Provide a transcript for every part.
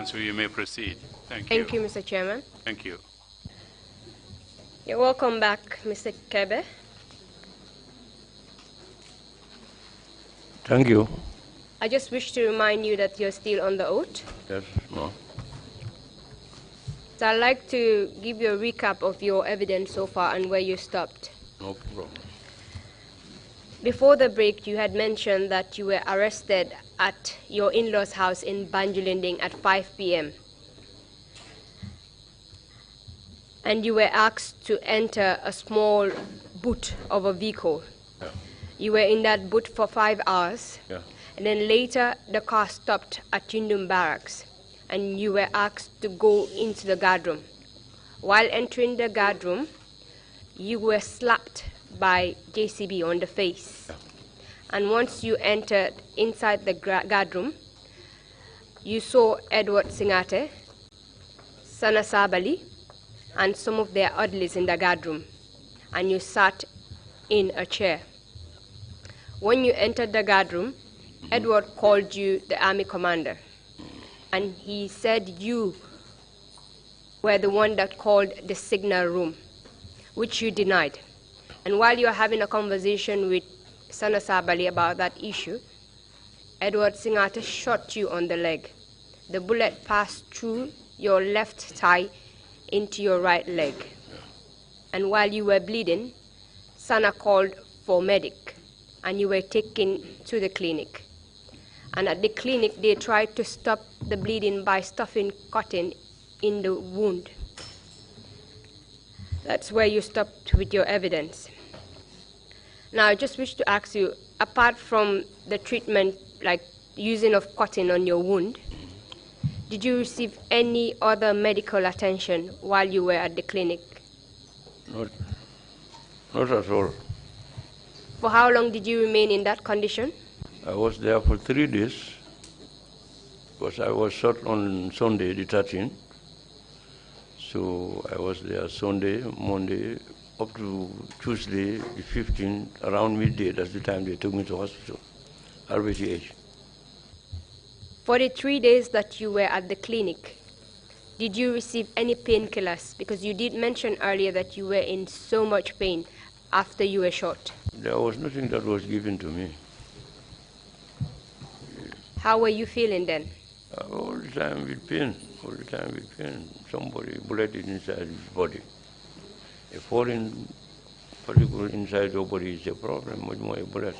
Councillor, you may proceed. Thank you. Thank you, Mr. Chairman. Thank you. You're welcome back, Mr. Kebe. Thank you. I just wish to remind you that you're still on the oath. Yes, no. So I'd like to give you a recap of your evidence so far and where you stopped. No problem. Before the break, you had mentioned that you were arrested at your in-laws' house in Banjulinding at 5 p.m. And you were asked to enter a small boot of a vehicle. Yeah. You were in that boot for 5 hours. Yeah. And then later, the car stopped at Tindum Barracks, and you were asked to go into the guard room. While entering the guard room, you were slapped by JCB on the face. Yeah. And once you entered inside the guard room, you saw Edward Singate, Sana Sabali, and some of their orderlies in the guard room, and you sat in a chair. When you entered the guard room, Edward called you the army commander, and he said you were the one that called the signal room, which you denied. And while you were having a conversation with Sana Sabali about that issue, Edward Singate shot you on the leg. The bullet passed through your left thigh into your right leg. And while you were bleeding, Sana called for medic, and you were taken to the clinic. And at the clinic, they tried to stop the bleeding by stuffing cotton in the wound. That's where you stopped with your evidence. Now, I just wish to ask you, apart from the treatment, like using of cotton on your wound, did you receive any other medical attention while you were at the clinic? Not at all. For how long did you remain in that condition? I was there for 3 days because I was shot on Sunday, the 13th. So I was there Sunday, Monday, up to Tuesday, the 15th, around midday. That's the time they took me to hospital, RBTH. For the 3 days that you were at the clinic, did you receive any painkillers? Because you did mention earlier that you were in so much pain after you were shot. There was nothing that was given to me. How were you feeling then? All the time with pain, all the time with pain. Somebody bullet inside his body. A foreign particle inside your body is a problem, much more a bullet.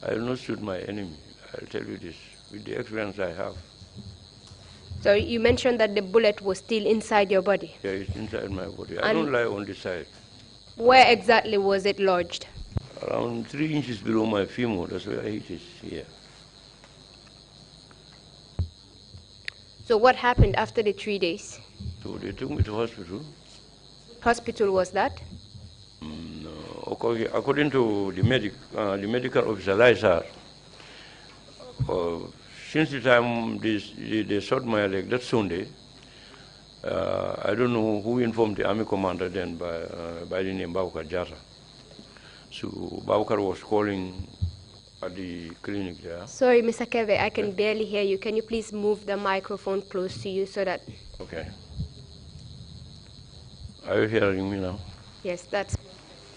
I will not shoot my enemy, I'll tell you this, with the experience I have. So you mentioned that the bullet was still inside your body. Yeah, it's inside my body. I don't lie on the side. Where exactly was it lodged? Around 3 inches below my femur, that's where it is here. So what happened after the 3 days? So they took me to hospital. Hospital was that? According to the medical officer, Lysar, since the time they shot my leg that Sunday, I don't know who informed the army commander then by the name Babukar Jata. So Babukar was calling at the clinic there. Sorry, Mr. Keve, I can barely hear you. Can you please move the microphone close to you so that... Okay. Are you hearing me now? Yes, that's...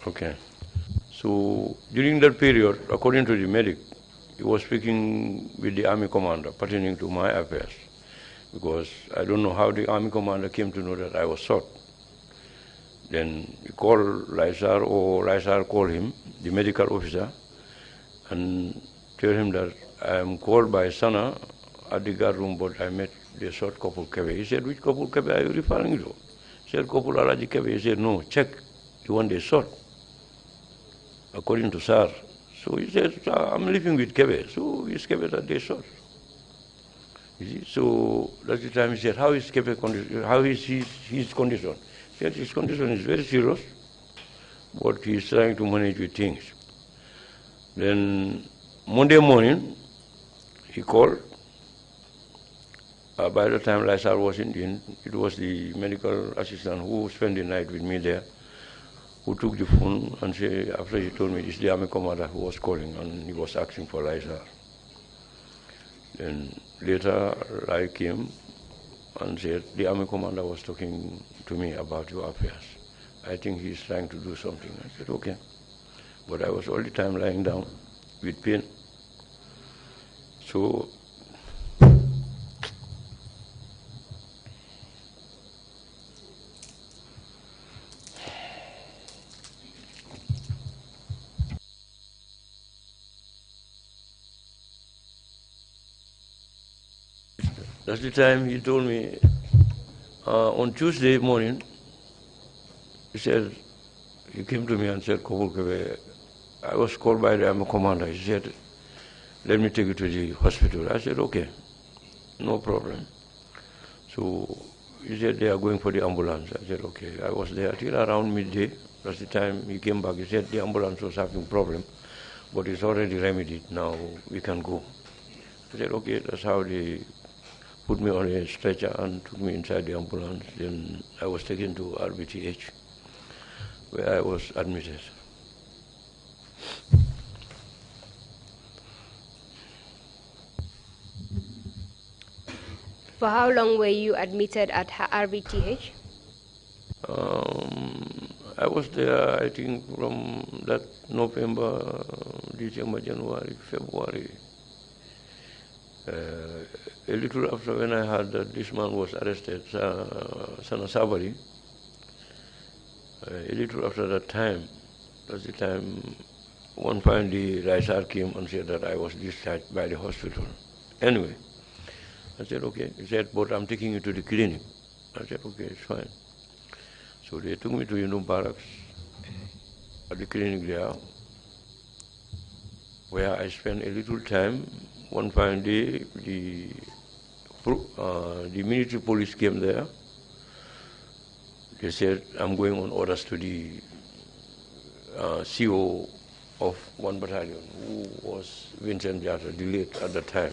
Okay. So during that period, according to the medic, he was speaking with the army commander pertaining to my affairs, because I don't know how the army commander came to know that I was shot. Then he called Lysar, or Lysar called him, the medical officer, and tell him that I am called by Sana at the guard room, but I met the shot couple Kebe. He said, which couple Kebe are you referring to? He said, couple Alaji Kebe. He said, no, check, the one they shot, according to Sir. So he said, I'm living with Kebe, so it's Kebe that they shot. You see? So that's the time he said, how is Kebe condition? How is his condition? He said, his condition is very serious, but he's trying to manage with things. Then Monday morning, he called. By the time Lysar was in, it was the medical assistant who spent the night with me there, who took the phone and said, after he told me, this is the army commander who was calling, and he was asking for Lysar. Then later I came and said, the army commander was talking to me about your affairs. I think he's trying to do something. I said, okay. But I was all the time lying down with pain. So that's the time he told me, on Tuesday morning, he said, he came to me and said, I was called by the army commander. He said, let me take you to the hospital. I said, okay, no problem. So he said, they are going for the ambulance. I said, okay. I was there till around midday. That's the time he came back. He said the ambulance was having problem, but it's already remedied. Now we can go. I said, okay. That's how they put me on a stretcher and took me inside the ambulance. Then I was taken to RBTH, where I was admitted. For how long were you admitted at RBTH? I was there, I think, from that November, December, January, February. A little after when I heard that this man was arrested, Sana Sabari, a little after that time, that's the time one fine day Raisar came and said that I was discharged by the hospital. Anyway, I said, okay. He said, but I'm taking you to the clinic. I said, okay, it's fine. So they took me to barracks at the clinic there, where I spent a little time. One fine day, the military police came there. They said, I'm going on orders to the CO of one battalion, who was Vincent Jata, the late at the time.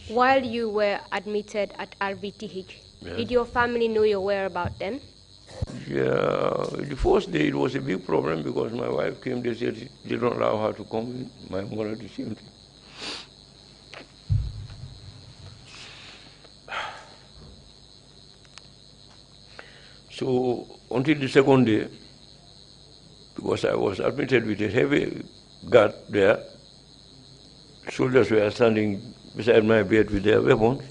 While you were admitted at RBTH, Yeah. did your family know your whereabouts then? Yeah, the first day it was a big problem because my wife came, they said they don't allow her to come in. My mother, the same thing. So until the second day, because I was admitted with a heavy guard there, soldiers were standing beside my bed with their weapons.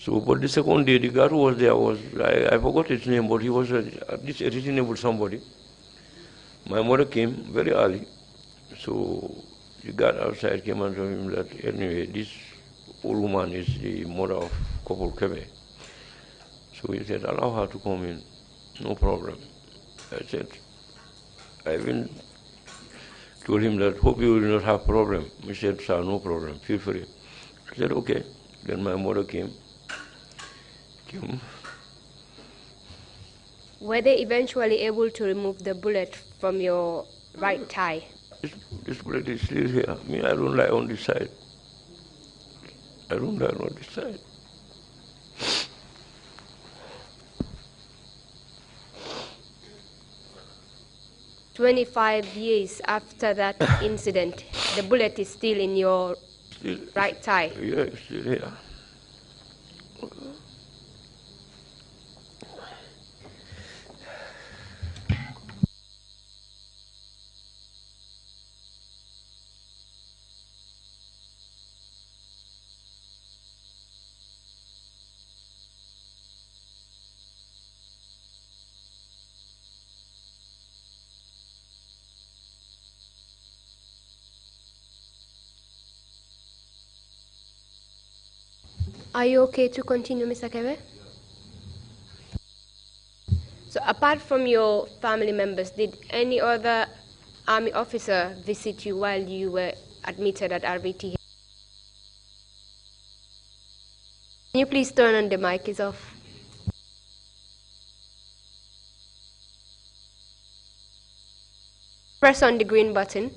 So, but the second day, the guard who was there was, I forgot his name, but he was at least a reasonable somebody. My mother came very early, so the guard outside came and told him that, anyway, this old woman is the mother of Corporal Kebe. So he said, allow her to come in, no problem. I said, I even told him that, hope you will not have problem. He said, sir, no problem, feel free. I said, okay. Then my mother came. Were they eventually able to remove the bullet from your right thigh? This bullet is still here. I mean, I don't lie on this side. I don't lie on this side. "25 years after that incident, the bullet is still in your right thigh. Yeah, it's still here. Are you okay to continue, Mr. Kebe? So apart from your family members, did any other army officer visit you while you were admitted at RBT? Can you please turn on the mic? It's off. Press on the green button.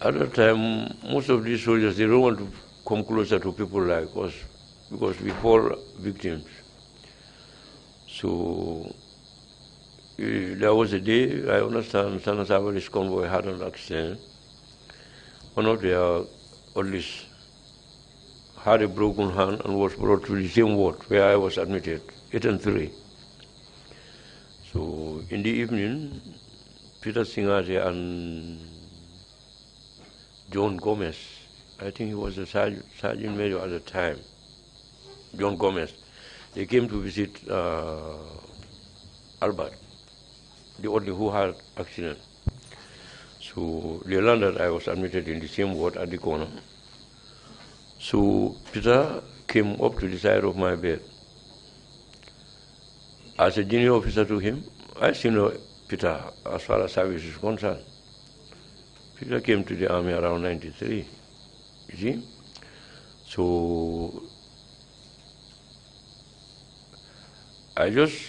At that time, most of these soldiers, they don't want to come closer to people like us because we fall victims. So there was a day, I understand, Sana Sabali's convoy had an accident. One of their orderlies had a broken hand and was brought to the same ward where I was admitted, 8 and 3. So in the evening, Peter Singate and John Gomez, I think he was a sergeant major at the time, John Gomez, they came to visit Albert, the orderly who had accident. So they learned that I was admitted in the same ward at the corner. So Peter came up to the side of my bed. As a junior officer to him, I still know Peter as far as service is concerned. Peter came to the army around 93, you see? So I just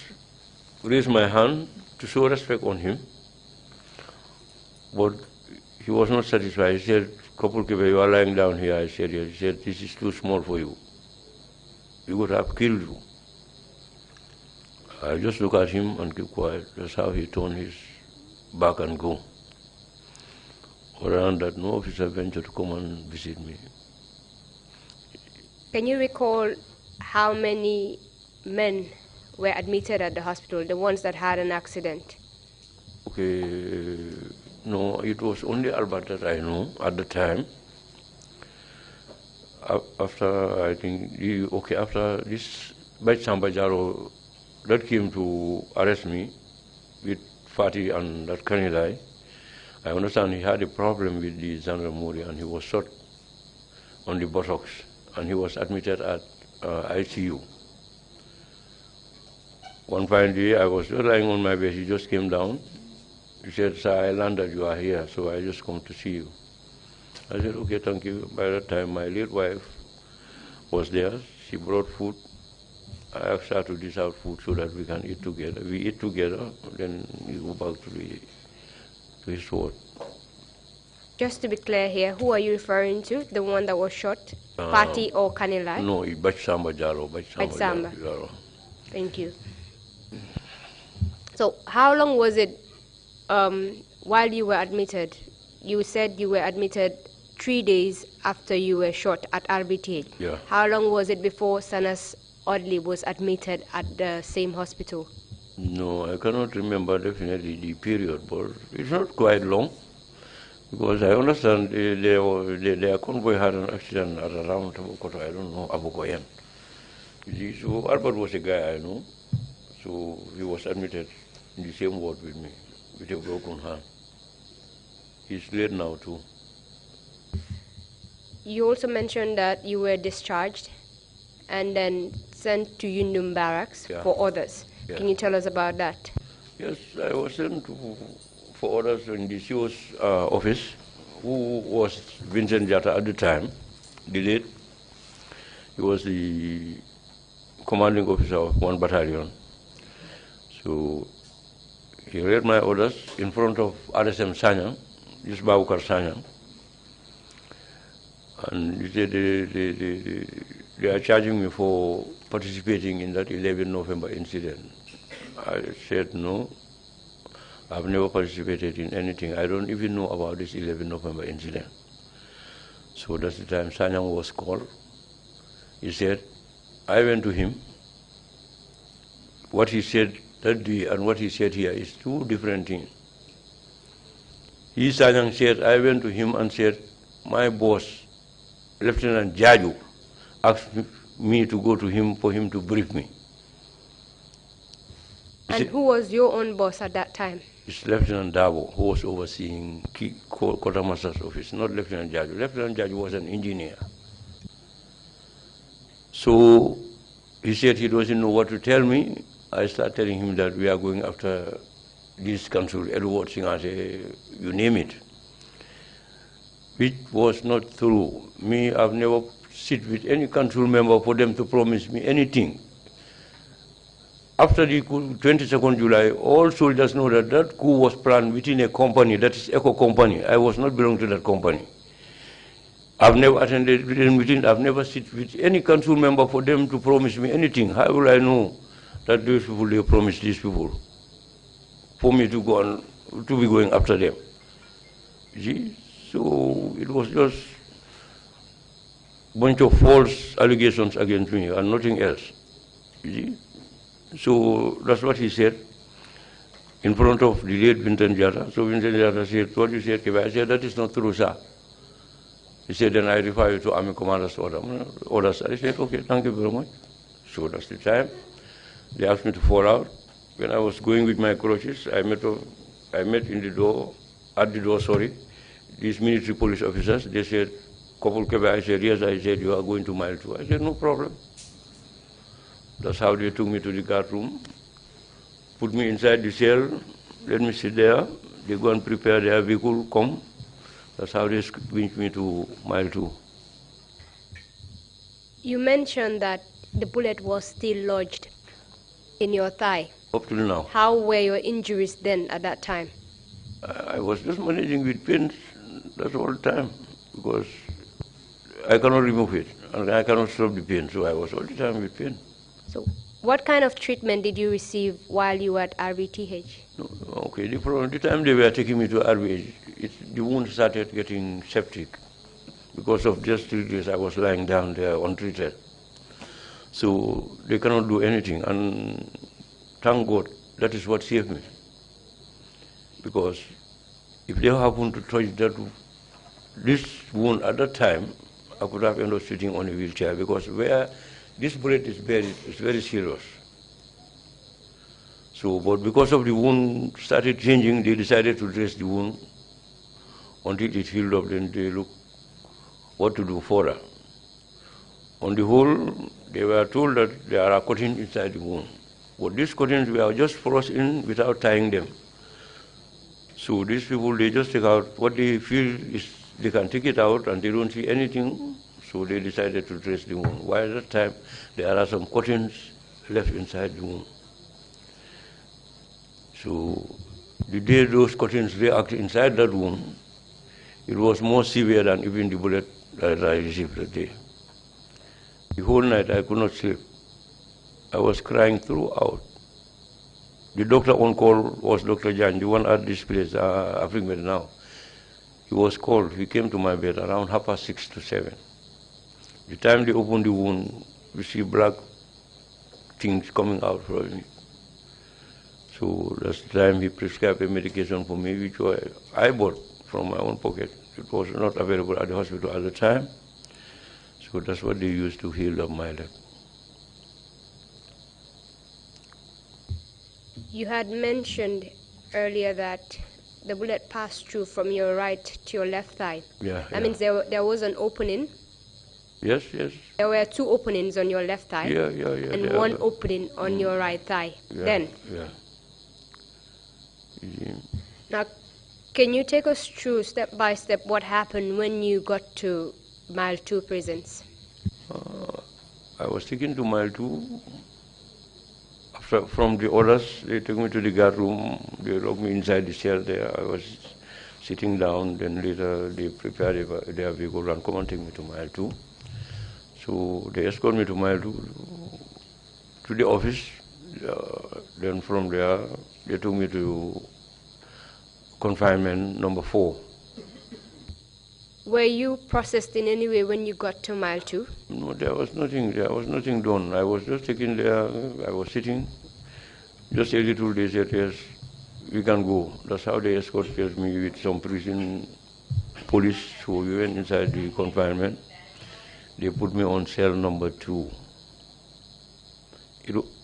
raised my hand to show respect on him, but he was not satisfied. He said, Kopul Kibe, you are lying down here. I said, yes. He said, this is too small for you. We would have killed you. I just look at him and keep quiet. That's how he turned his back and go. Around that, no officer ventured to come and visit me. Can you recall how many men were admitted at the hospital, the ones that had an accident? Okay, no, it was only Albert that I know at the time. After, I think, after this Bach Sambajaro that came to arrest me with Fatih and that Kanilai, I understand he had a problem with the Zanramuri and he was shot on the buttocks and he was admitted at ICU. One fine day, I was lying on my bed, he just came down. He said, sir, I learned that you are here, so I just come to see you. I said, okay, thank you. By that time, my late wife was there. She brought food. I asked her to dish out food so that we can eat together. We eat together, then we go back to his ward. Just to be clear here, who are you referring to? The one that was shot? Pati or Kanilai? No, Bach Samba Jaro. Bach Samba. Jaro. Thank you. So how long was it while you were admitted? You said you were admitted 3 days after you were shot at RBT. Yeah. How long was it before Sanas Audley was admitted at the same hospital? No, I cannot remember definitely the period, but it's not quite long. Because I understand their convoy had an accident at around Tabokoto, I don't know, Abokoyan. So Albert was a guy I know, so he was admitted in the same ward with me, with a broken hand. He's late now too. You also mentioned that you were discharged and then sent to Yundum Barracks for orders. Yeah. Can you tell us about that? Yes, I was sent for orders in the CO's office, who was Vincent Jata at the time, the late. He was the commanding officer of 1 battalion. So he read my orders in front of RSM Sanyang, this Babukar Sanyang. And he said they are charging me for participating in that 11 November incident. I said no. I've never participated in anything. I don't even know about this 11 November incident. So that's the time Sanyang was called. He said, I went to him. What he said that day and what he said here is two different things. He, Sanyang, said, I went to him and said, my boss, Lieutenant Jaju, asked me to go to him for him to brief me. And who was your own boss at that time? It's Lieutenant Dabo, who was overseeing Quartermaster's office, not Lieutenant Jaju. Lieutenant Jaju was an engineer. So he said he doesn't know what to tell me. I started telling him that we are going after this council, Edward Singate, you name it. Which was not true. Me, I've never sit with any council member for them to promise me anything. After the 22nd July, all soldiers know that that coup was planned within a company, that is Eco Company. I was not belong to that company. I've never attended meetings, I've never sit with any council member for them to promise me anything. How will I know that those people, they promised these people? for me to go on, to be going after them. You see? So it was just a bunch of false allegations against me and nothing else. You see? So that's what he said in front of the late Vincent Jata. So Vincent Jata said, what you said, Kebe? I said, that is not true, sir. He said, then I refer you to Army Commander's orders. I said, okay, thank you very much. So that's the time. They asked me to fall out. When I was going with my crutches, I met in the door, at the door, sorry, these military police officers. They said, Couple Kebe. I said, yes. I said, you are going to mile 2. I said, no problem. That's how they took me to the guard room, put me inside the cell, let me sit there. They go and prepare their vehicle, come. That's how they bring me to mile 2. You mentioned that the bullet was still lodged in your thigh. Up till now. How were your injuries then at that time? I was just managing with pains, that's all the time, because I cannot remove it, and I cannot stop the pain, so I was all the time with pain. So what kind of treatment did you receive while you were at RVTH? No, okay, the time they were taking me to RVH, the wound started getting septic. Because of just 3 days I was lying down there untreated. So they cannot do anything, and thank God, that is what saved me. Because if they happened to touch this wound at that time, I could have ended up sitting on a wheelchair, because where this bullet is buried is very serious. So, but because of the wound started changing, they decided to dress the wound until it healed up, then they look what to do further. On the whole, they were told that there are cuttings inside the wound. But these cuttings were just thrust in without tying them. So these people, they just take out what they feel is, they can take it out and they don't see anything, so they decided to dress the wound. While at that time, there are some cuttings left inside the wound. So the day those cuttings react inside that wound, it was more severe than even the bullet that I received that day. The whole night I could not sleep. I was crying throughout. The doctor on call was Dr. Jan, the one at this place, Afrimed now. He was called. He came to my bed around 6:30 to 7. The time they opened the wound, we see black things coming out from it. So that's the time he prescribed a medication for me, which I bought from my own pocket. It was not available at the hospital at the time. So that's what they used to heal up my leg. You had mentioned earlier that the bullet passed through from your right to your left thigh. Yeah. That means there was an opening. Yes, yes. There were 2 openings on your left thigh. Yeah. And 1 opening on your right thigh. Yeah. Now, can you take us through step by step what happened when you got to mile 2 prisons? I was taken to mile 2. From the orders, they took me to the guard room. They locked me inside the cell there. I was sitting down. Then later they prepared their vehicle and come and take me to mile 2. So they escorted me to mile 2 to the office. Then from there, they took me to confinement number 4. Were you processed in any way when you got to mile 2? No, there was nothing done. I was just taken there. I was sitting. Just a little, they said, yes, we can go. That's how they escorted me with some prison police. So we went inside the confinement. They put me on cell number 2.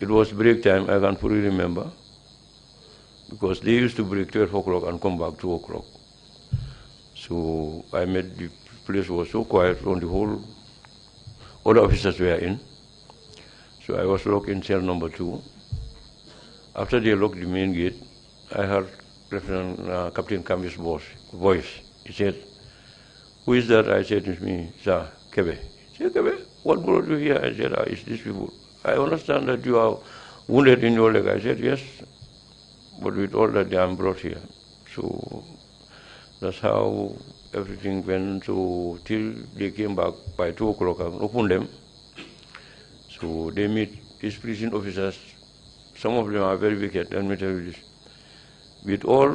It was break time, I can fully remember, because they used to break 12 o'clock and come back 2 o'clock. So I met, the place was so quiet on the whole, all the officers were in. So I was locked in cell number 2. After they locked the main gate, I heard Captain Kambi's voice. He said, who is that? I said, it's me, sir, Kebe. He said, Kebe, what brought you here? I said, it's these people. I understand that you are wounded in your leg. I said, yes, but with all that I am brought here. So that's how everything went. So till they came back by 2 o'clock and opened them. So they meet these prison officers. Some of them are very wicked, let me tell you this. With all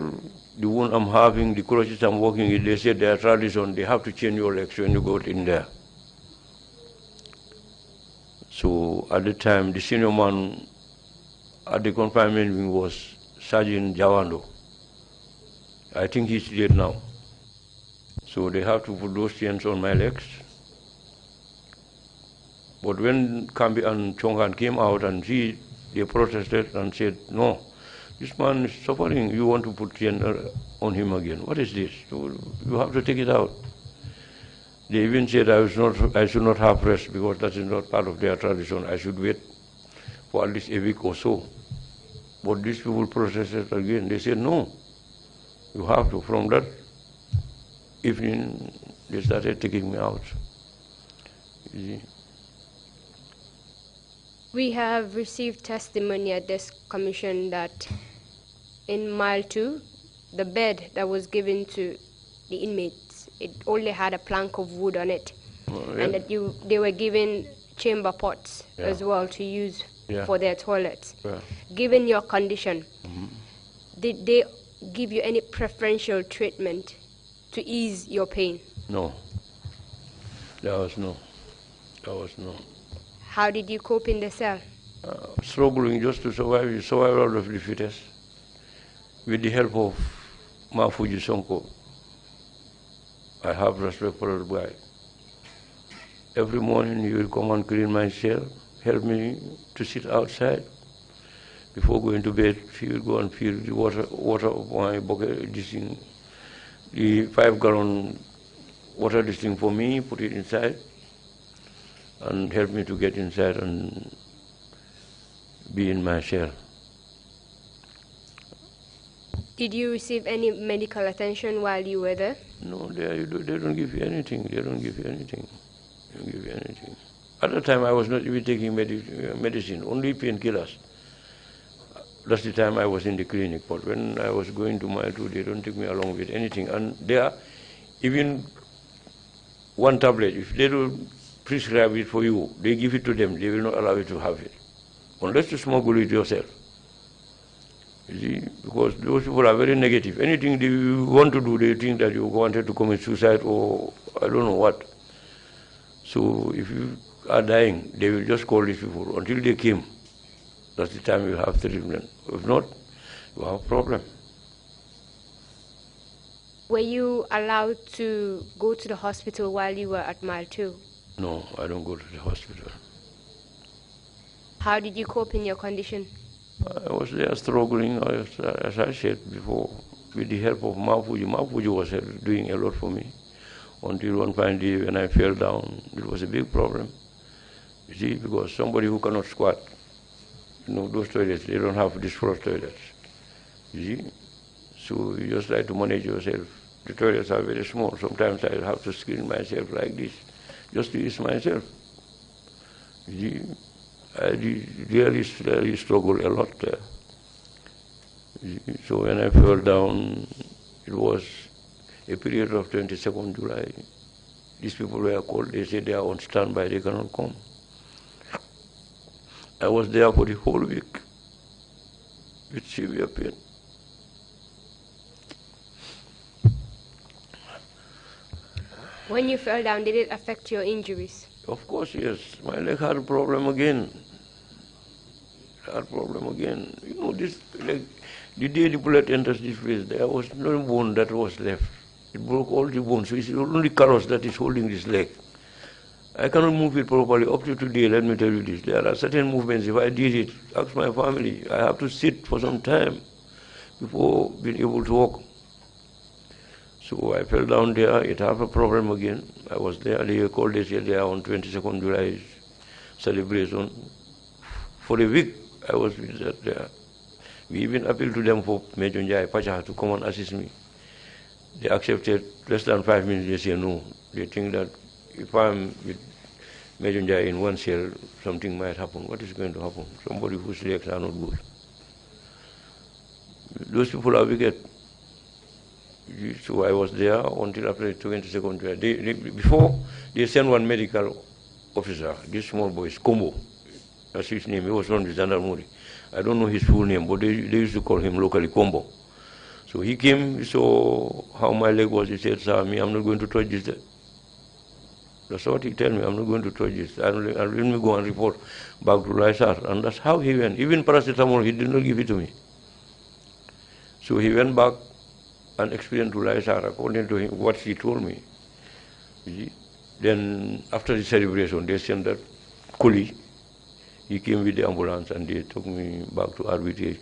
the wound I'm having, the crutches I'm walking with, they said their tradition, they have to change your legs when you go in there. So at the time, the senior man at the confinement wing was Sergeant Jawando. I think he's dead now. So they have to put those chains on my legs. But when Kambi and Chongan came out and they protested and said, no, this man is suffering, you want to put chain on him again. What is this? So you have to take it out. They even said I should not have rest because that is not part of their tradition. I should wait for at least a week or so. But these people protested again. They said, no, you have to. From that evening, they started taking me out. You see? We have received testimony at this commission that in mile 2, the bed that was given to the inmates, it only had a plank of wood on it. Oh, yeah. And that they were given chamber pots as well to use for their toilets. Yeah. Given your condition, did they give you any preferential treatment to ease your pain? No. There was no. How did you cope in the cell? Struggling just to survive, survival of the fittest. With the help of Mafuji Sonko, I have respect for the guy. Every morning he will come and clean my cell, help me to sit outside. Before going to bed, he will go and fill the water of my bucket, this thing, the 5-gallon water this thing for me, put it inside, and help me to get inside and be in my cell. Did you receive any medical attention while you were there? No, they don't give you anything. They don't give you anything. They don't give you anything. At the time, I was not even taking medicine, only painkillers. That's the time I was in the clinic. But when I was going to mile 2, they don't take me along with anything. And there, even one tablet, if they don't prescribe it for you, they give it to them. They will not allow you to have it, unless you smuggle it yourself. You see, because those people are very negative. Anything they want to do, they think that you wanted to commit suicide or I don't know what. So if you are dying, they will just call these people until they came. That's the time you have treatment. If not, you have a problem. Were you allowed to go to the hospital while you were at mile 2? No, I don't go to the hospital. How did you cope in your condition? I was there struggling, as I said before, with the help of Mafuji. Mafuji was doing a lot for me. Until one fine day when I fell down, it was a big problem. You see, because somebody who cannot squat, you know, those toilets, they don't have these floor toilets. You see? So you just try to manage yourself. The toilets are very small. Sometimes I have to screen myself like this, just to ease myself. You see? I really struggled a lot there. So when I fell down, it was a period of 22nd July. These people were called, they said they are on standby, they cannot come. I was there for the whole week with severe pain. When you fell down, did it affect your injuries? Of course, yes. My leg had a problem again. You know, this leg, the day the bullet enters this place, there was no bone that was left. It broke all the bones. So it's only callus that is holding this leg. I cannot move it properly. Up to today, let me tell you this. There are certain movements, if I did it, ask my family, I have to sit for some time before being able to walk. So I fell down there, it had a problem again. I was there, they called us there on 22nd July celebration. For a week, I was with that there. We even appealed to them for Major Njai Pacha to come and assist me. They accepted less than 5 minutes, they said no. They think that if I'm with Major Njai in one cell, something might happen. What is going to happen? Somebody whose legs are not good. Those people are wicked. So I was there until after 22nd July. Before, they sent one medical officer, this small boy, Kombo, that's his name. He was from the Gendarmerie. I don't know his full name, but they used to call him locally Kombo. So he came, he saw how my leg was. He said, "Sir, me, I'm not going to touch this." That's what he told me. I'm not going to touch this. I'll let me go and report back to Lysar. And that's how he went. Even paracetamol, he did not give it to me. So he went back and explained to Lysar according to him what he told me. Then after the celebration, they sent that coolie. He came with the ambulance and they took me back to RBTH.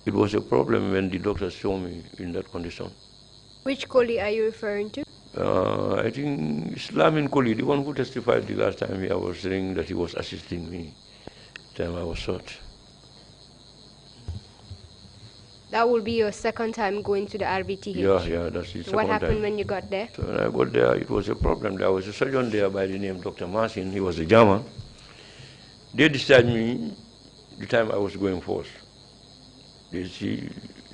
It was a problem when the doctors saw me in that condition. Which Koli are you referring to? I think Islamin Koli, the one who testified the last time I was saying that he was assisting me the time I was shot. That will be your second time going to the RBTH? Yeah, that's the second time. What happened when you got there? So when I got there, it was a problem. There was a surgeon there by the name Dr. Marcin. He was a German. They discharged me the time I was going first. They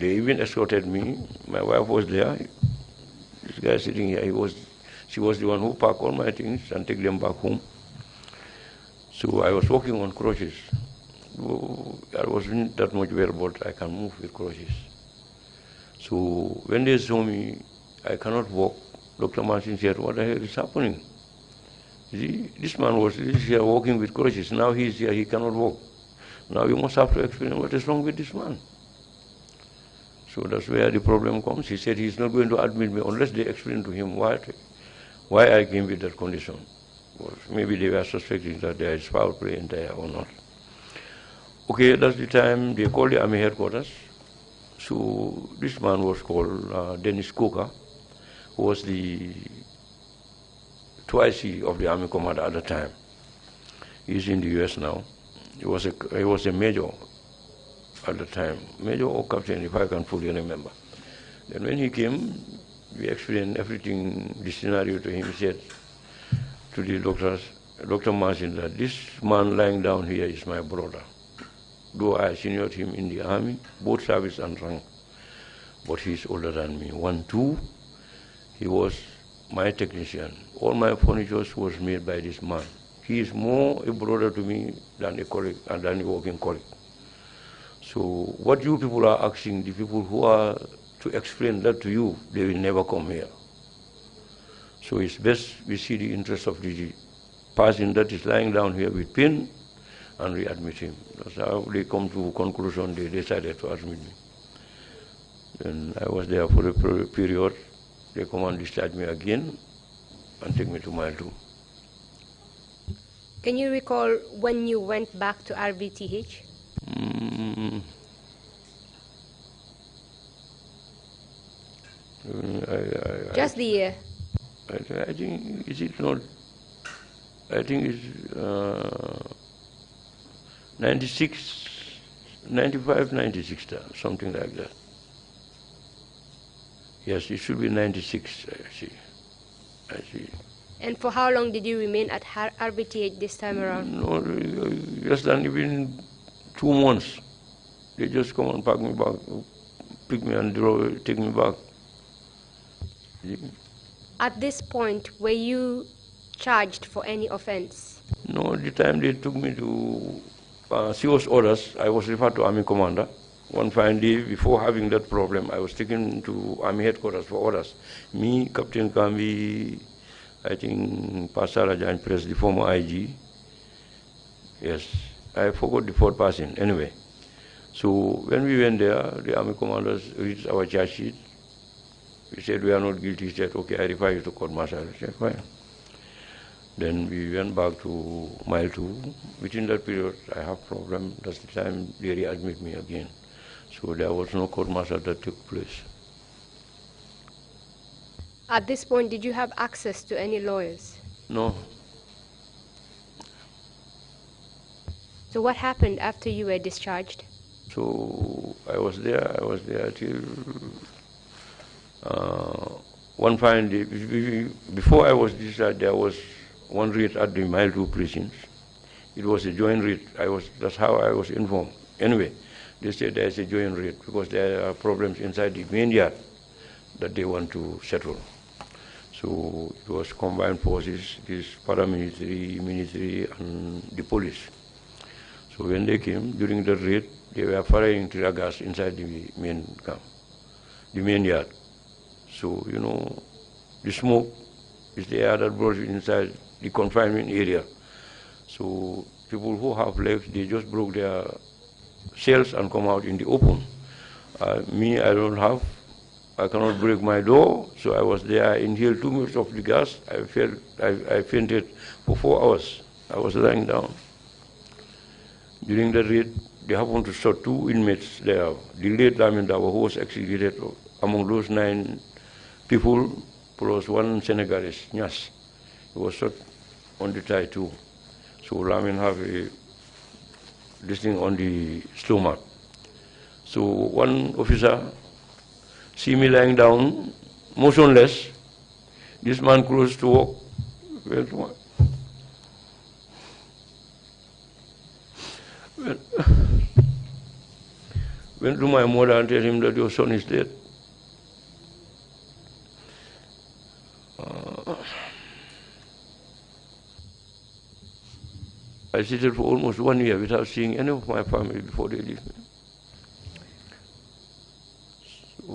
even escorted me. My wife was there. This guy sitting here, she was the one who packed all my things and take them back home. So I was walking on crutches. I wasn't that much well, but I can move with crutches. So when they saw me, I cannot walk. Dr. Martin said, "What the hell is happening? See, this man was here walking with crutches. Now he's here, he cannot walk. Now you must have to explain what is wrong with this man." So that's where the problem comes. He said he's not going to admit me unless they explain to him why I came with that condition. Well, maybe they were suspecting that there is foul play in there or not. Okay, that's the time they called the army headquarters. So this man was called Dennis Coker, who was the TRRC of the army commander at the time. He's in the US now. He was a major at the time, major or captain, if I can fully remember. Then when he came, we explained everything, the scenario to him. He said to the doctors, Dr. Marcin, that this man lying down here is my brother. Though I seniored him in the army, both service and rank, but he's older than me. 1, 2, he was my technician. All my furniture was made by this man. He is more a brother to me than a colleague and than a working colleague. So what you people are asking, the people who are to explain that to you, they will never come here. So it's best we see the interest of the person that is lying down here with pain and readmit him. That's how they come to conclusion. They decided to admit me. Then I was there for a period. They come and discharge me again and take me to Mile 2. Can you recall when you went back to RBTH? Just the year. I think, is it not? I think it's 96, 95, 96, something like that. Yes, it should be 96, I see. And for how long did you remain at RBTH this time around? No, less than even 2 months. They just come and pack me back, pick me and take me back. At this point, were you charged for any offense? No, the time they took me to serious orders, I was referred to Army Commander. One fine day, before having that problem, I was taken to Army Headquarters for orders. Me, Captain Kambi, I think Pastor Rajan Press, the former IG. Yes, I forgot the fourth person. Anyway, so when we went there, the Army commanders read our charge sheet. He said, "We are not guilty." He said, "Okay, I refer you to court martial." I said, "Fine." Then we went back to Mile 2. Within that period, I have problem. That's the time they readmit me again. So there was no court martial that took place. At this point, did you have access to any lawyers? No. So what happened after you were discharged? So I was there till one fine day. Before I was discharged, there was one raid at the Mile 2 prisons. It was a joint raid. That's how I was informed. Anyway, they said there's a joint raid because there are problems inside the main yard that they want to settle. So it was combined forces, this paramilitary, military, and the police. So when they came, during the raid, they were firing tear gas inside the main camp, the main yard. So, you know, the smoke is the air that brought it inside the confinement area. So people who have legs, they just broke their cells and come out in the open. Me, I don't have. I cannot break my door, so I was there. I inhaled 2 minutes of the gas. I fainted for 4 hours. I was lying down. During the raid, they happened to shot 2 inmates there. The late Lamindawa, who was executed among those 9 people, plus 1 Senegalese, Nyas. He was shot on the thigh too. So Lamin have this thing on the stomach. So one officer see me lying down, motionless. This man close to walk. Went to my mother and tell him that your son is dead. I stayed for almost 1 year without seeing any of my family before they leave me.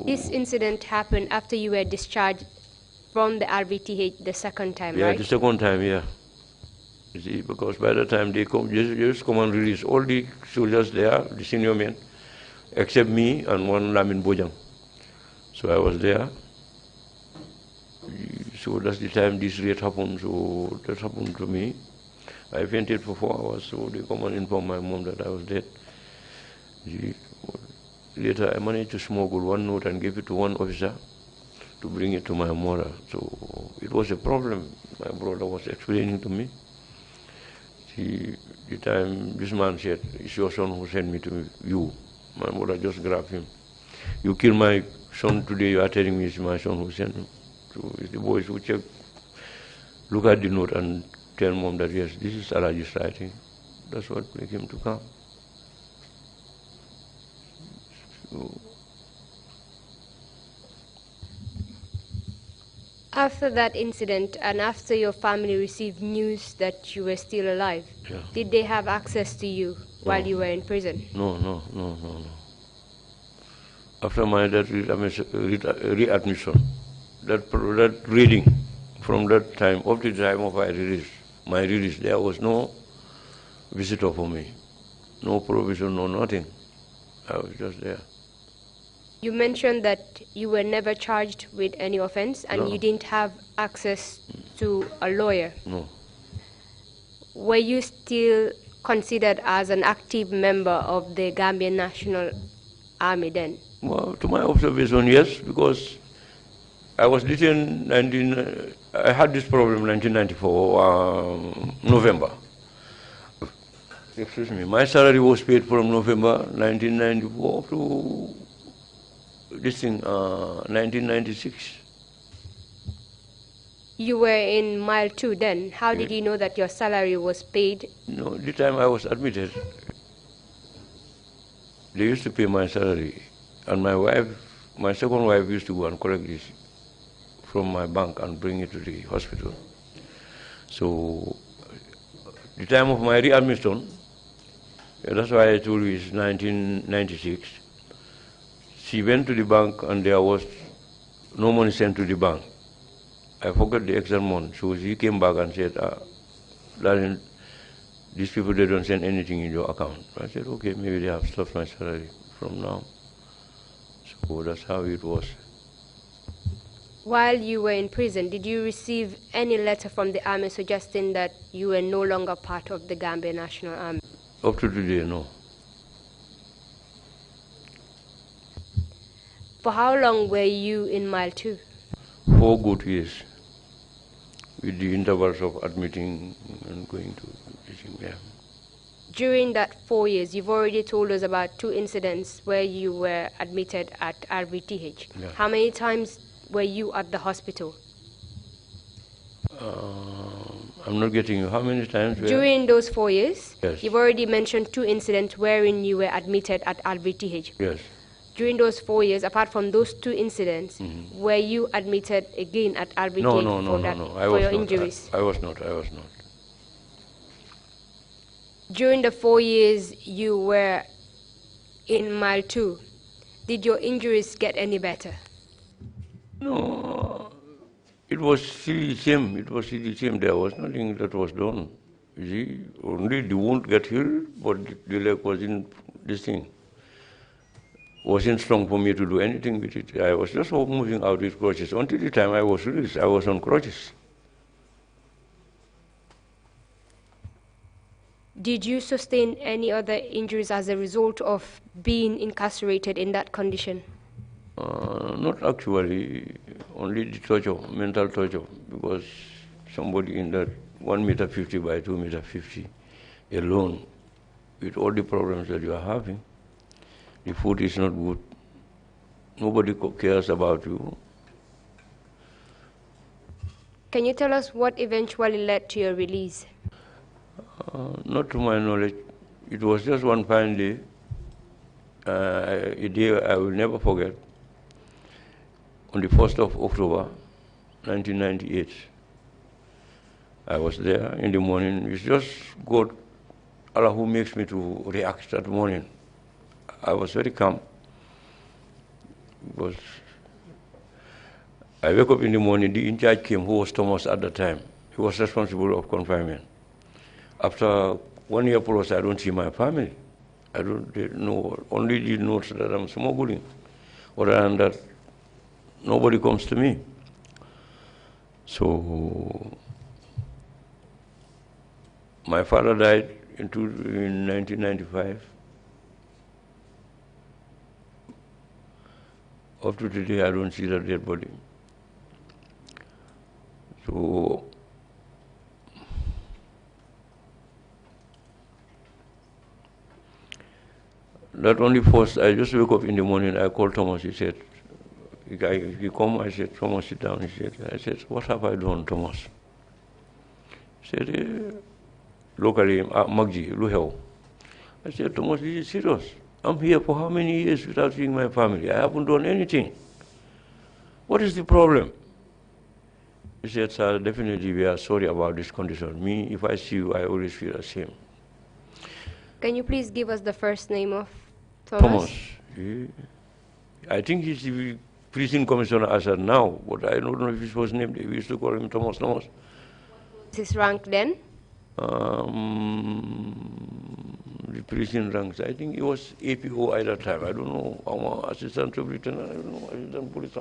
This incident happened after you were discharged from the RVTH the second time, yeah, right? Yeah, the second time, yeah. You see, because by the time they come, just come and release all the soldiers there, the senior men, except me and one Lamin Bojang. So I was there. So that's the time this raid happened. So that happened to me. I fainted for 4 hours, so they come and inform my mom that I was dead. Later, I managed to smuggle 1 note and give it to 1 officer to bring it to my mother. So it was a problem. My brother was explaining to me. The time this man said, "It's your son who sent me to you." My mother just grabbed him. "You killed my son today, you are telling me it's my son who sent him." So it's the boys who check, look at the note and tell mom that, yes, this is Alaji's writing. That's what made him to come. So, after that incident and after your family received news that you were still alive, yeah. Did they have access to you while you were in prison? No. After my readmission, that reading, from that time up to the time of my release, there was no visitor for me, no provision, no nothing. I was just there. You mentioned that you were never charged with any offense and you didn't have access to a lawyer. No. Were you still considered as an active member of the Gambian National Army then? Well, to my observation, yes, because I was detained I had this problem in 1994, November. Excuse me. My salary was paid from November 1994 to 1996. You were in Mile 2 then. How did you know that your salary was paid? No, the time I was admitted, they used to pay my salary. And my second wife used to go and collect this from my bank and bring it to the hospital. So the time of my readmission, that's why I told you it's 1996, she went to the bank and there was no money sent to the bank. I forgot the exact month. So she came back and said, darling, these people, they don't send anything in your account. I said, okay, maybe they have stopped my salary from now. So that's how it was. While you were in prison, did you receive any letter from the army suggesting that you were no longer part of the Gambia National Army? Up to today, no. For how long were you in Mile 2? 4 good years, with the intervals of admitting and going to teaching. Yeah. During that 4 years, you've already told us about 2 incidents where you were admitted at RVTH. Yeah. How many times were you at the hospital? I'm not getting you. How many times? During those 4 years, yes. You've already mentioned 2 incidents wherein you were admitted at RVTH. Yes. During those 4 years, apart from those 2 incidents, were you admitted again at RVTH No. for your injuries? I was not. During the 4 years you were in Mile 2, did your injuries get any better? No, it was still the same. It was still the same. There was nothing that was done. You see, only the wound got healed, but the leg wasn't this thing. Wasn't strong for me to do anything with it. I was just moving out with crutches. Until the time I was released, I was on crutches. Did you sustain any other injuries as a result of being incarcerated in that condition? Not actually, only the torture, mental torture, because somebody in that 1 meter 50 by 2 meter 50 alone, with all the problems that you are having, the food is not good, nobody cares about you. Can you tell us what eventually led to your release? Not to my knowledge. It was just one fine day, a day I will never forget. On the 1st of October, 1998, I was there in the morning. It's just God, Allah, who makes me to react that morning. I was very calm, because I wake up in the morning, the in-charge came, who was Thomas at the time. He was responsible of confinement. After 1 year plus, I don't see my family. I don't know, only the notes that I'm smuggling. Other than that, nobody comes to me. So, my father died in 1995. Up to today, I don't see the dead body. So, that only first, I just wake up in the morning, I called Thomas, he said, he come, I said, Thomas, sit down. I said, what have I done, Thomas? He said, locally, Magji, Luhel. I said, Thomas, this is serious. I'm here for how many years without seeing my family? I haven't done anything. What is the problem? He said, sir, definitely we are sorry about this condition. Me, if I see you, I always feel ashamed. Can you please give us the first name of Thomas? Yeah. I think he's the prison commissioner as of now, but I don't know if his first name. We used to call him Thomas. His rank then? The prison ranks, I think he was APO at that time. I don't know, assistant superintendent, I don't know, assistant police,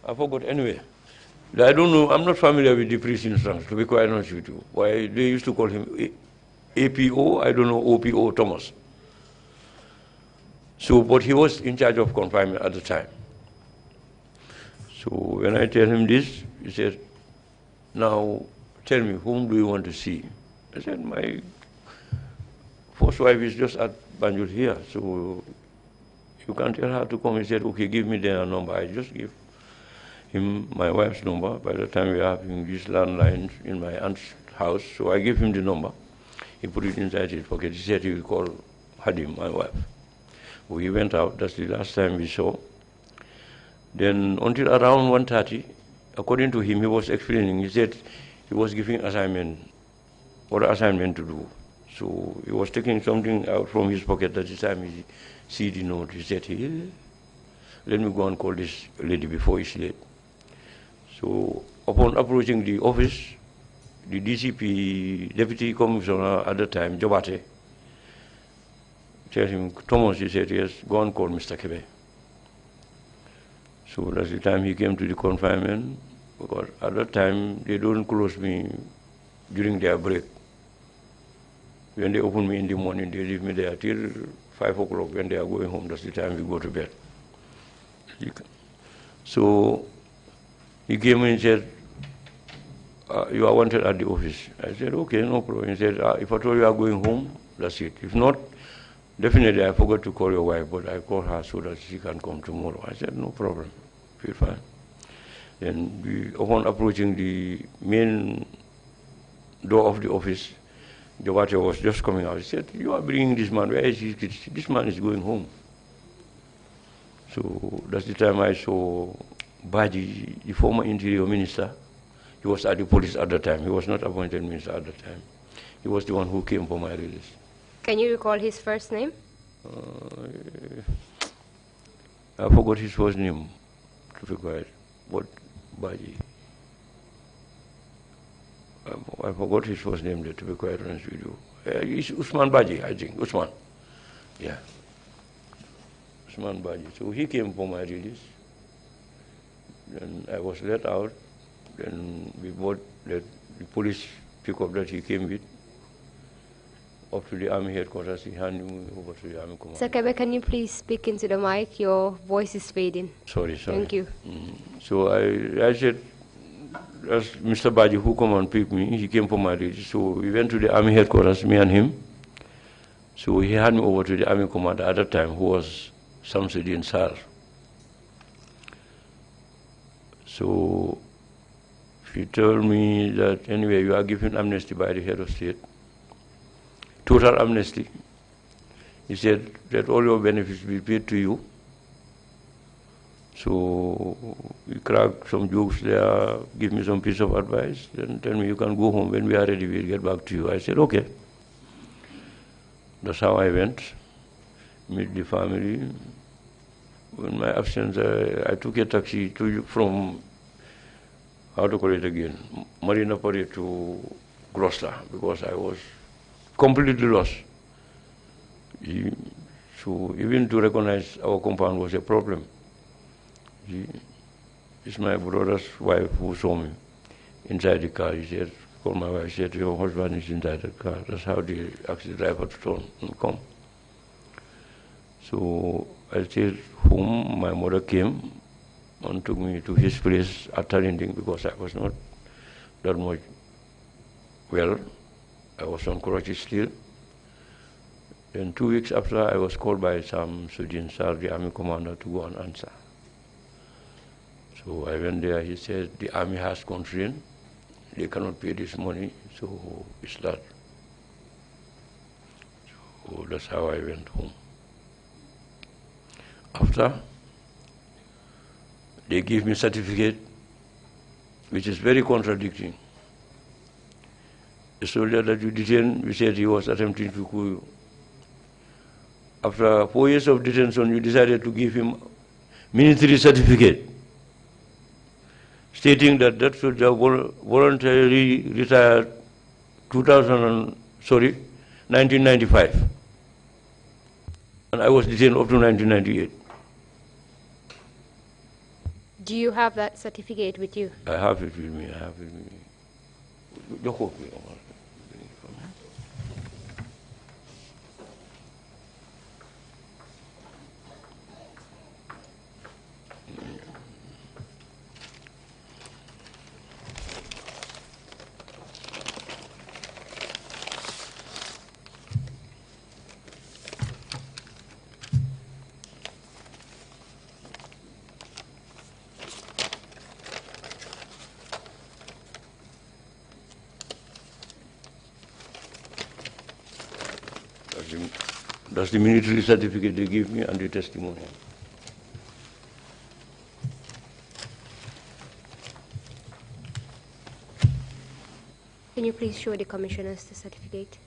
I forgot anyway. I don't know, I'm not familiar with the prison ranks, to be quite honest with you. Why they used to call him APO, I don't know, OPO Thomas. So, but he was in charge of confinement at the time. So when I tell him this, he said, now tell me, whom do you want to see? I said, my first wife is just at Banjul here, so you can tell her to come. He said, okay, give me their number. I just give him my wife's number. By the time we are having these landlines in my aunt's house, so I gave him the number. He put it inside his pocket. He said he will call Hadim, my wife. We went out. That's the last time we saw. Then until around 1:30, according to him, he was explaining. He said he was giving assignment, other assignment to do. So he was taking something out from his pocket. At the time he see the note, he said, hey, let me go and call this lady before it's late. So upon approaching the office, the DCP, Deputy Commissioner at the time, Jobate, tell him, Thomas, he said, yes, go and call Mr. Kebe. So that's the time he came to the confinement, because at that time they don't close me during their break. When they open me in the morning, they leave me there till 5 o'clock. When they are going home, that's the time we go to bed. So he came in and said, you are wanted at the office. I said, okay, no problem. He said, if at all you are going home, that's it. If not, definitely I forgot to call your wife, but I called her so that she can come tomorrow. I said, no problem, feel fine. Then upon approaching the main door of the office, the water was just coming out. He said, you are bringing this man, where is he? This man is going home. So that's the time I saw Baji, the former interior minister. He was at the police at the time. He was not appointed minister at the time. He was the one who came for my release. Can you recall his first name? I forgot his first name, to be quiet. What, Baji? I forgot his first name there, to be quite honest with you. It's Usman Baji, I think. Usman. Yeah. Usman Baji. So he came for my release. Then I was let out. Then we both let the police pick up that he came with up to the army headquarters. He handed me over to the army command. Sir Kebe, can you please speak into the mic? Your voice is fading. Sorry. Thank you. So I said, that's Mr. Baji who come and pick me. He came for my release. So we went to the army headquarters, me and him. So he handed me over to the army commander at that time, who was Samsudin Sar. So he told me that anyway, you are given amnesty by the head of state, total amnesty. He said that all your benefits will be paid to you. So we cracked some jokes there, give me some piece of advice, then tell me you can go home. When we are ready, we'll get back to you. I said, okay. That's how I went, meet the family. In my absence, I took a taxi from, how to call it again, Marina Parade to Grosla, because I was completely lost. So even to recognize our compound was a problem. It's my brother's wife who saw me inside the car. He said, call my wife, he said, your husband is inside the car. That's how they asked the driver to turn and come. So I stayed home. My mother came and took me to his place at Tarinding because I was not that much well. I was on crutches still. Then 2 weeks after, I was called by some Sudin Sar, the army commander, to go and answer. So I went there. He said, the army has constraint. They cannot pay this money, so it's that. So that's how I went home. After, they gave me certificate, which is very contradicting. The soldier that you detained, we said he was attempting to coup you. After 4 years of detention, you decided to give him military certificate, stating that that soldier voluntarily retired 1995. And I was detained up to 1998. Do you have that certificate with you? I have it with me. I have it with me. That's the military certificate they give me and the testimony. Can you please show the commissioners the certificate?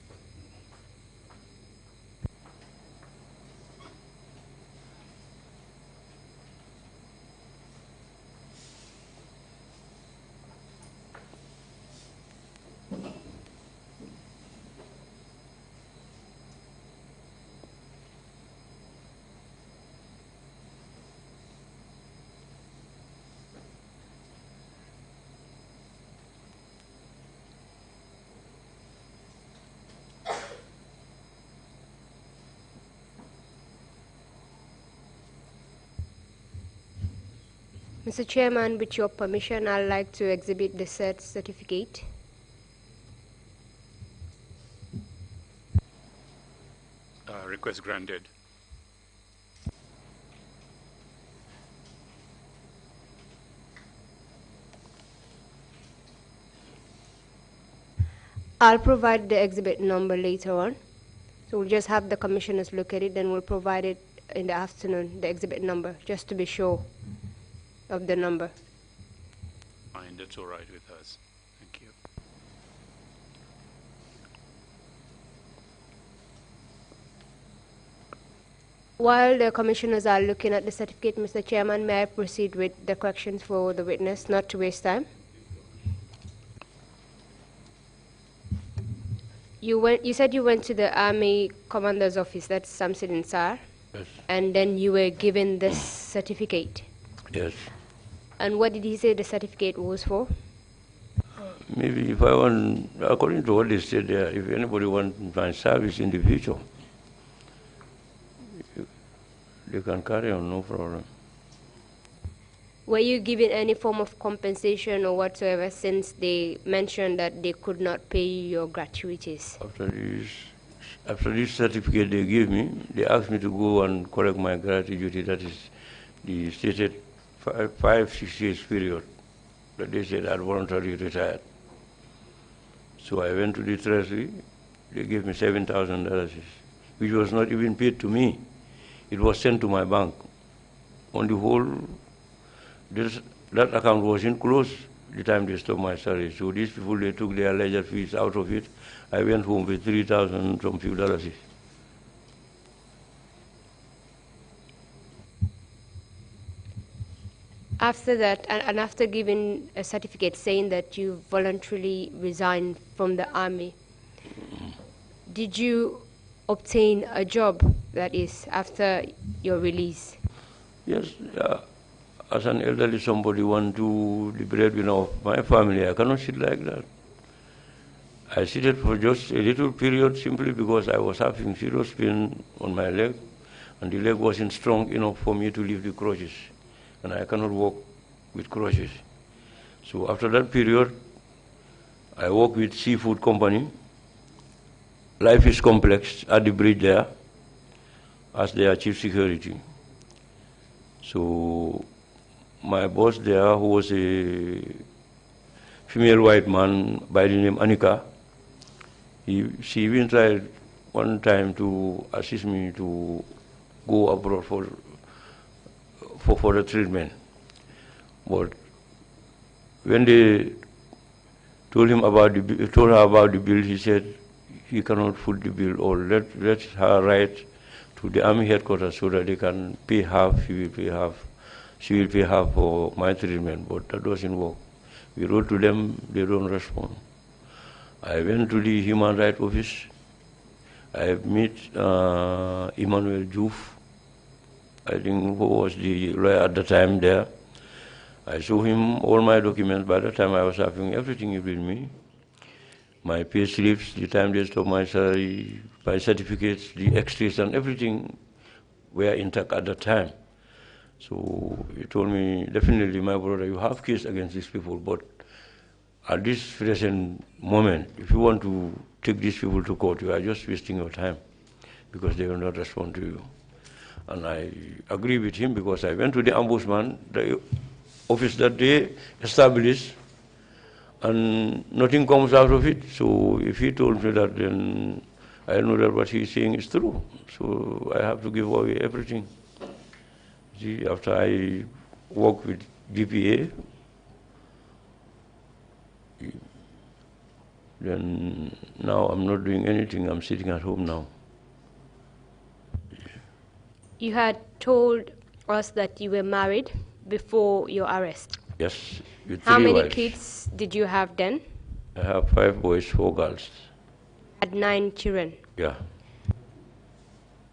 Mr. Chairman, with your permission, I'd like to exhibit the said certificate. Request granted. I'll provide the exhibit number later on. So we'll just have the commissioners look at it, then we'll provide it in the afternoon, the exhibit number, just to be sure of the number. Fine, that's all right with us. Thank you. While the commissioners are looking at the certificate, Mr. Chairman, may I proceed with the questions for the witness, not to waste time? You said you went to the Army Commander's office, that's Samson in Sar, Yes. and then you were given this certificate. Yes. And what did he say the certificate was for? Maybe if I want, according to what they said there, if anybody wants my service in the future, they can carry on, no problem. Were you given any form of compensation or whatsoever, since they mentioned that they could not pay you your gratuities? After this certificate they gave me, they asked me to go and collect my gratuity, that is the stated 5-6 years period that they said I had voluntarily retired. So I went to the TRRC, they gave me $7,000, which was not even paid to me. It was sent to my bank. On the whole, that account wasn't closed the time they stopped my salary. So these people, they took their ledger fees out of it. I went home with $3,000 some few dollars. After that, and after giving a certificate saying that you voluntarily resigned from the Army, did you obtain a job, that is, after your release? Yes, as an elderly somebody want to the breadwinner of my family, I cannot sit like that. I seated for just a little period simply because I was having serious pain on my leg, and the leg wasn't strong enough for me to lift the crutches, and I cannot walk with crutches. So after that period, I worked with seafood company. Life is complex at the bridge there, as their chief security. So my boss there, who was a female white man by the name Anika, she even tried one time to assist me to go abroad for the treatment. But when they told her about the bill, he said he cannot foot the bill, or let her write to the Army headquarters so that they can pay half, she will pay half for my treatment, but that doesn't work. We wrote to them, they don't respond. I went to the Human Rights Office. I met Emmanuel Juf, I think, who was the lawyer at the time there. I showed him all my documents. By the time I was having everything with me, my pay slips, the time they stopped my salary, my certificates, the extras and everything were intact at the time. So he told me, definitely, my brother, you have case against these people, but at this present moment, if you want to take these people to court, you are just wasting your time because they will not respond to you. And I agree with him because I went to the ombudsman, the office that they established, and nothing comes out of it. So if he told me that, then I know that what he's saying is true. So I have to give away everything. See, after I work with GPA, then now I'm not doing anything. I'm sitting at home now. You had told us that you were married before your arrest. Yes, with How 3 many wives. kids did you have then? I have 5 boys, 4 girls. Had 9 children. Yeah.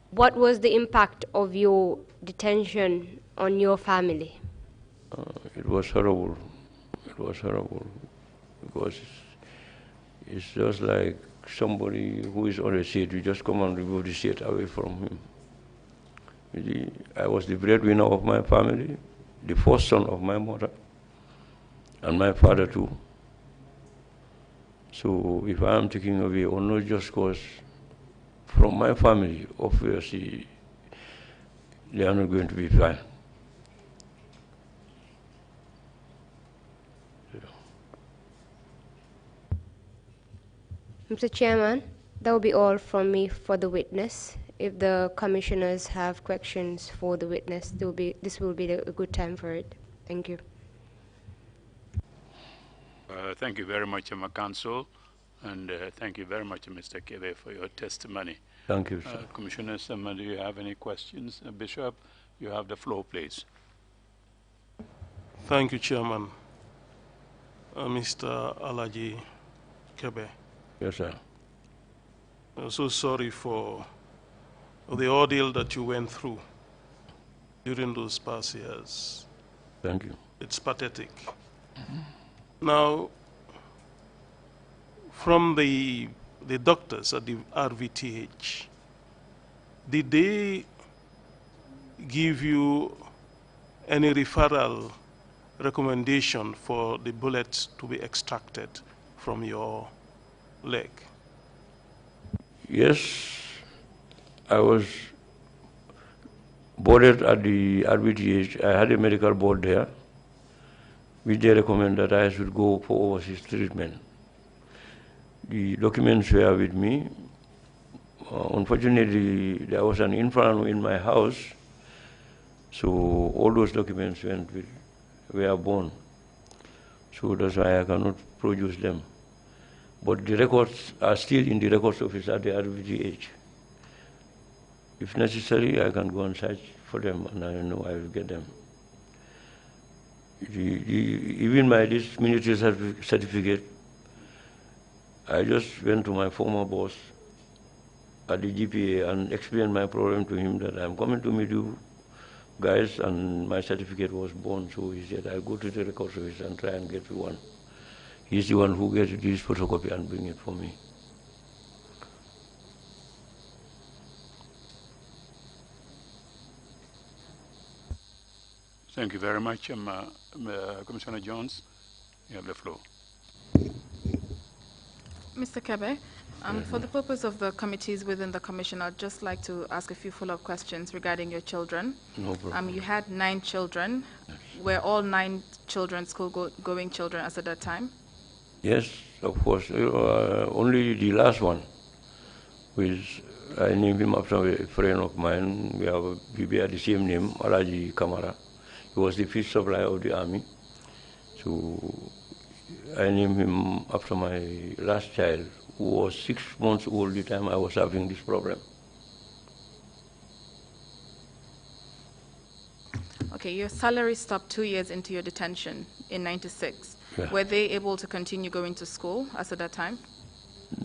What was the impact of your detention on your family? It was horrible. It was horrible because it's just like somebody who is on a seat, you just come and remove the seat away from him. I was the breadwinner of my family, the first son of my mother, and my father too. So if I am taking away or not just cause from my family, obviously they are not going to be fine. Mr. Chairman, that will be all from me for the witness. If the commissioners have questions for the witness, this will be a good time for it. Thank you. Thank you very much, Counsel. And thank you very much, Mr. Kebe, for your testimony. Thank you, sir. Commissioner Sama, do you have any questions? Bishop, you have the floor, please. Thank you, Chairman. Mr. Alaji Kebe. Yes, sir. I'm so sorry for the ordeal that you went through during those past years. Thank you. It's pathetic. Now, from the doctors at the RVTH, did they give you any referral recommendation for the bullets to be extracted from your leg? Yes, I was boarded at the RBTH. I had a medical board there, which they recommend that I should go for overseas treatment. The documents were with me. Unfortunately, there was an inferno in my house, so all those documents were born. So that's why I cannot produce them. But the records are still in the records office at the RVGH. If necessary, I can go and search for them, and I know I will get them. Even this military certificate, I just went to my former boss at the GPA and explained my problem to him that I'm coming to meet you guys, and my certificate was born. So he said, I'll go to the records office and try and get you one. He's the one who gets this photocopy and bring it for me. Thank you very much, Commissioner Jones. You have the floor. Mr. Kebe, for the purpose of the committees within the commission, I'd just like to ask a few follow-up questions regarding your children. No problem. You had 9 children. Yes. Were all 9 children school-going children as at that time? Yes, of course. Only the last one, which I named him after a friend of mine. We bear the same name, Alaji Kamara. He was the fish supplier of the army. So I named him after my last child, who was 6 months old the time I was having this problem. Okay, your salary stopped 2 years into your detention in '96. Yeah. Were they able to continue going to school as at that time?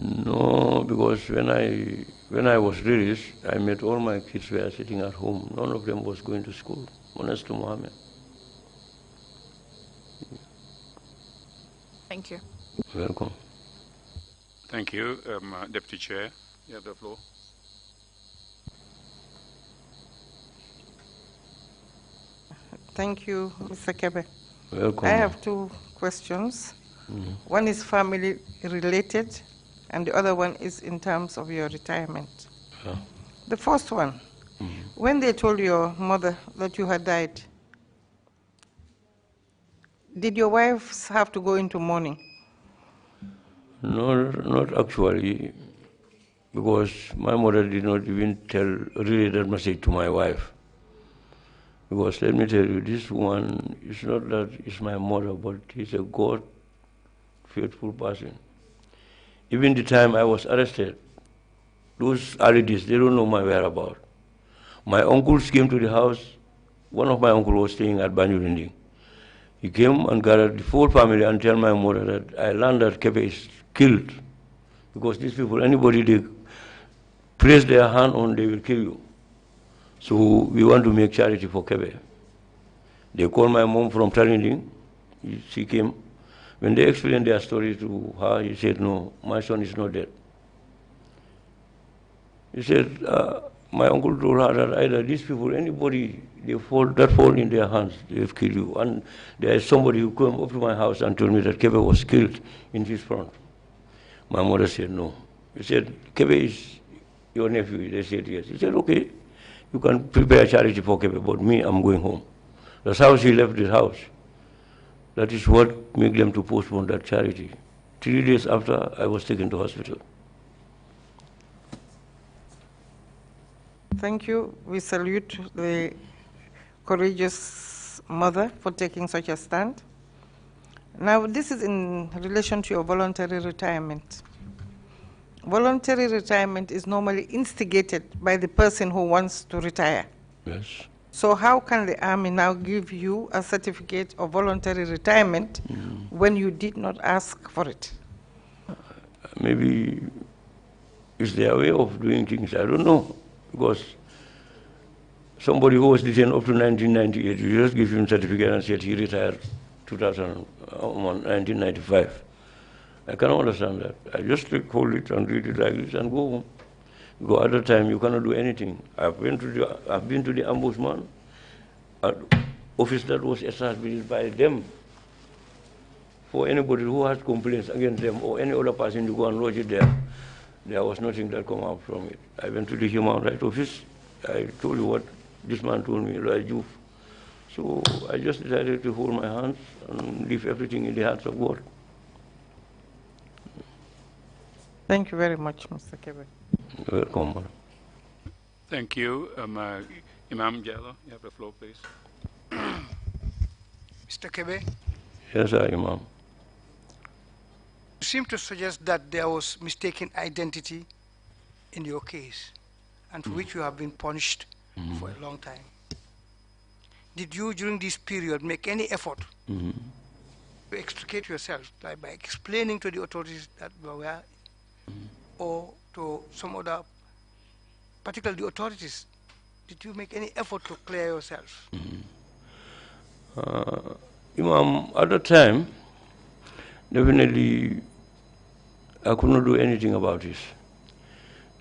No, because when I was released, I met all my kids were sitting at home. None of them was going to school, honest to Mohammed. Thank you. Welcome. Thank you, Deputy Chair. You have the floor. Thank you, Mr. Kebe. Welcome. I have 2 questions. One is family related, and the other one is in terms of your retirement. Yeah. The first one, when they told your mother that you had died, did your wives have to go into mourning? No, not actually, because my mother did not even relay that message to my wife. Because let me tell you, this one is not that it's my mother, but he's a God faithful person. Even the time I was arrested, those early days, they don't know my whereabouts. My uncles came to the house. One of my uncles was staying at Banyurindi. He came and gathered the whole family and tell my mother that I learned that Kebe is killed. Because these people, anybody they place their hand on, they will kill you. So we want to make charity for Kebe. They called my mom from Tarinding. She came. When they explained their story to her, he said, no, my son is not dead. He said, my uncle told her that either these people, anybody that fall in their hands, they will kill you. And there is somebody who came up to my house and told me that Kebe was killed in his front. My mother said, no. He said, Kebe is your nephew. They said, yes. He said, okay, you can prepare charity for Kebe, but me, I'm going home. That's how she left the house. That is what made them to postpone that charity. 3 days after, I was taken to hospital. Thank you. We salute the courageous mother for taking such a stand. Now, this is in relation to your voluntary retirement. Voluntary retirement is normally instigated by the person who wants to retire. Yes. So how can the Army now give you a certificate of voluntary retirement when you did not ask for it? Maybe it's their way of doing things, I don't know. Because somebody who was detained up to 1998, you just give him certificate and said he retired 1995. I cannot understand that. I just hold it and read it like this and go home. Because at the time you cannot do anything. I've been to the ombudsman, an office that was established by them for anybody who has complaints against them or any other person to go and lodge it there. There was nothing that come out from it. I went to the Human Rights Office. I told you what this man told me, Raju. So I just decided to hold my hands and leave everything in the hands of God. Thank you very much, Mr. Kebe. You're welcome, madam. Thank you. Imam Jallo, you have the floor, please. Mr. Kebe, Yes, sir, Imam. you seem to suggest that there was mistaken identity in your case, and for which you have been punished for a long time. Did you, during this period, make any effort to extricate yourself, like by explaining to the authorities that you were, or to some other, particularly the authorities? Did you make any effort to clear yourself? Imam, at the time, definitely I could not do anything about this,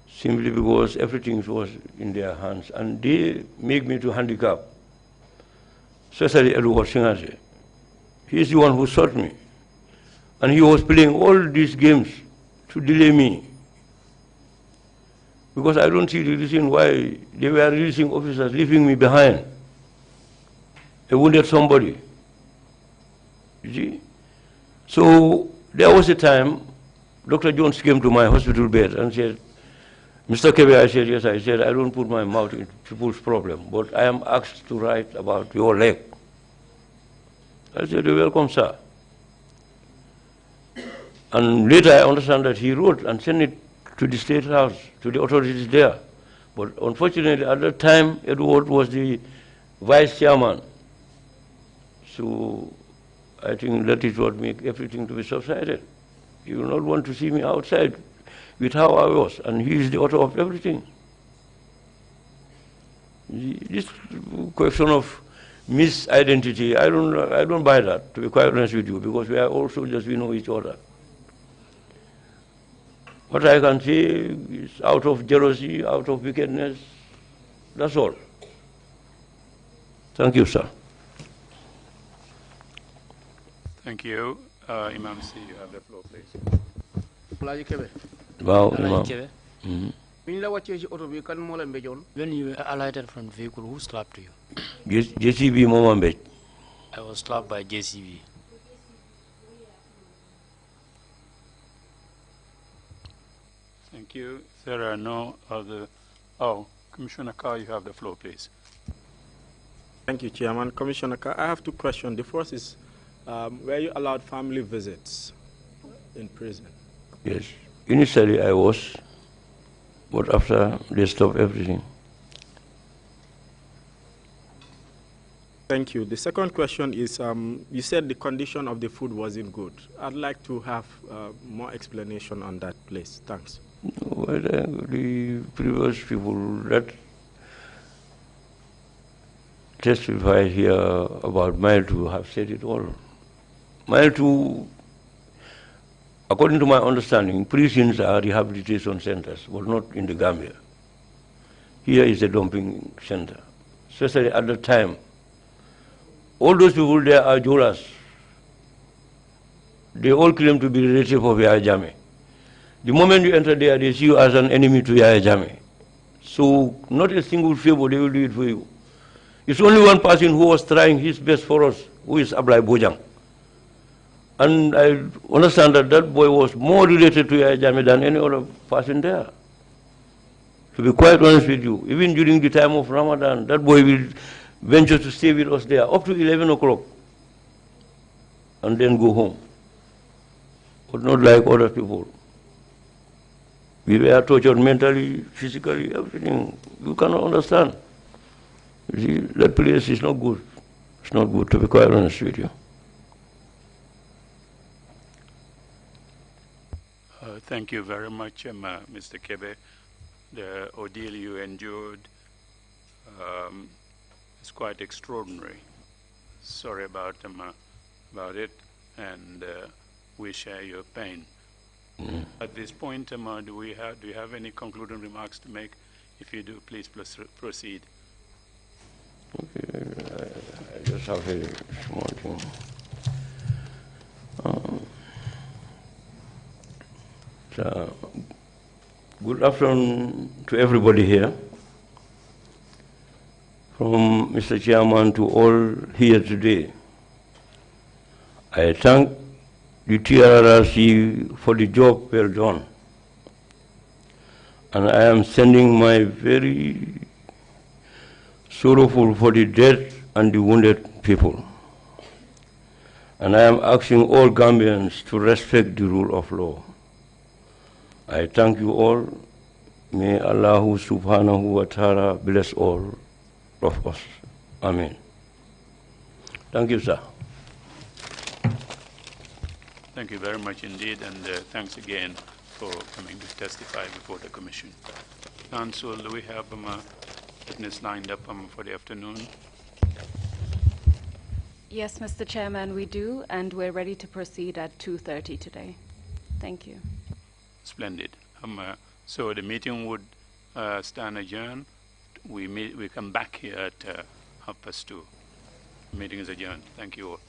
simply because everything was in their hands, and they make me to handicap, especially Edward Singate. He is the one who shot me, and he was playing all these games to delay me, because I don't see the reason why they were releasing officers, leaving me behind. They wounded somebody. You see? So there was a time Dr. Jones came to my hospital bed and said, Mr. Kebe, I said, yes, I said, I don't put my mouth into people's problem, but I am asked to write about your leg. I said, you're welcome, sir. And later I understand that he wrote and sent it to the State House, to the authorities there. But unfortunately, at that time, Edward was the vice chairman. So I think that is what makes everything to be subsided. He will not want to see me outside with how I was, and he is the author of everything. This question of misidentity, I don't buy that, to be quite honest with you, because we are all soldiers, we know each other. What I can say is out of jealousy, out of wickedness, that's all. Thank you, sir. Thank you. Imam C, you have the floor, please. Wow, Imam. When you alighted from the vehicle, who slapped you? JCB Momambej. I was slapped by JCB. Thank you. There are no other. Oh, Commissioner Carr, you have the floor, please. Thank you, Chairman. Commissioner Carr, I have two questions. The first is, were you allowed family visits in prison? Yes. Initially I was, but after they stopped everything. Thank you. The second question is, you said the condition of the food wasn't good. I'd like to have more explanation on that, please. Thanks. Well, the previous people that testify here about Mile 2 have said it all. Mile 2, according to my understanding, prisons are rehabilitation centers, but not in the Gambia. Here is a dumping center, especially at the time. All those people there are Jolas. They all claim to be relative of Yahya Jammeh. The moment you enter there, they see you as an enemy to Yahya Jammeh. So not a single favor they will do it for you. It's only one person who was trying his best for us, who is Ablai Bojang. And I understand that that boy was more related to Yahya Jammeh than any other person there. To be quite honest with you, even during the time of Ramadan, that boy will venture to stay with us there up to 11 o'clock and then go home. But not like other people. We were tortured mentally, physically, everything. You cannot understand. You see, that place is not good. It's not good, to be quite honest with you. Thank you very much, Mr. Kebe. The ordeal you endured is quite extraordinary. Sorry about it, and we share your pain. At this point, do you have any concluding remarks to make? If you do, please proceed. Okay, I just have a small thing. Good afternoon to everybody here, from Mr. Chairman to all here today. I thank the TRRC for the job well done, and I am sending my very sorrowful for the dead and the wounded people. And I am asking all Gambians to respect the rule of law. I thank you all. May Allah subhanahu wa ta'ala bless all of us. Amen. Thank you, sir. Thank you very much indeed, and thanks again for coming to testify before the Commission. Council, do we have a witness lined up for the afternoon? Yes, Mr. Chairman, we do, and we're ready to proceed at 2:30 today. Thank you. Splendid. So the meeting would stand adjourned. We come back here at 2:30. Meeting is adjourned. Thank you all.